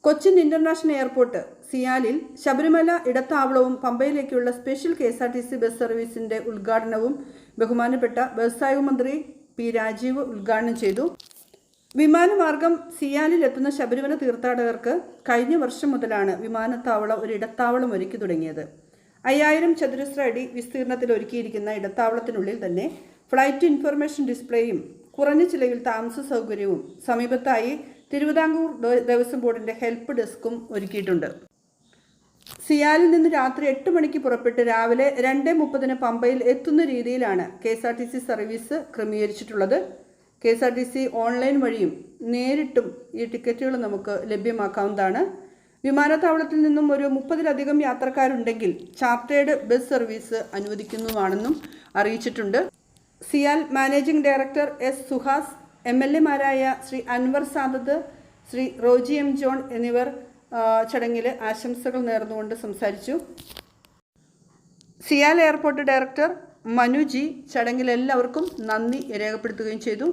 Cochin international airport സിയാലിൽ ശബരിമല ഇടത്താവളവും പമ്പയിലേക്കുള്ള സ്പെഷ്യൽ KSRTC ബസ് സർവീസിന്റെ ഉദ്ഘാടനവും ബഹുമാനപ്പെട്ട വ്യവസായ മന്ത്രി പി രാജീവ് ഉദ്ഘാടനം ചെയ്തു. വിമാനമാർഗം സിയാലിൽ എത്തുന്ന ശബരിമല തീർത്ഥാടകർക്ക് കഴിഞ്ഞ വർഷം മുതലാണ് വിമാനത്താവളം ഒരു ഇടത്താവളം ഒരുക്കി തുടങ്ങിയത്. 5000 ചതുരശ്ര അടി വിസ്തീർണത്തിൽ ഒരുക്കിയിരിക്കുന്ന ഇടത്താവളത്തിനുള്ളിൽ തന്നെ ഫ്ലൈറ്റ് ഇൻഫർമേഷൻ ഡിസ്പ്ലേയും കുറഞ്ഞ ചിലവിൽ താമസ സൗകര്യവും സമീപത്തായി തിരുവിതാംകൂർ ദേവസ്വം ബോർഡിന്റെ ഹെൽപ്പ് ഡെസ്കും ഒരുക്കിയിട്ടുണ്ട്. സിയാലിൽ നിന്ന് രാത്രി 8 മണിക്ക് പുറപ്പെട്ട് രാവിലെ 2:30 പമ്പയിൽ എത്തുന്ന രീതിയിലാണ് KSRTC സർവീസ് ക്രമീകരിച്ചിട്ടുള്ളത്. KSRTC ഓൺലൈൻ വഴിയും നേരിട്ടും ഈ ടിക്കറ്റുകൾ നമുക്ക് ലഭ്യമാക്കാവുന്നതാണ്. വിമാനത്താവളത്തിൽ നിന്നും ഒരു 30-ലധികം യാത്രക്കാരുണ്ടെങ്കിൽ ചാർട്ടേഡ് ബസ് സർവീസ് അനുവദിക്കുന്നതുമാണെന്നും അറിയിച്ചിട്ടുണ്ട്. CIAL managing director S. Suhas, MLA മാരായ ശ്രീ അൻവർ സാദത്ത്, ശ്രീ റോജി M. ജോൺ എന്നിവർ ചടങ്ങിൽ ആശംസകൾ നേർന്നുകൊണ്ട് സംസാരിച്ചു. CIAL airport director Manu G ചടങ്ങിൽ എല്ലാവർക്കും നന്ദി രേഖപ്പെടുത്തുകയും ചെയ്തു.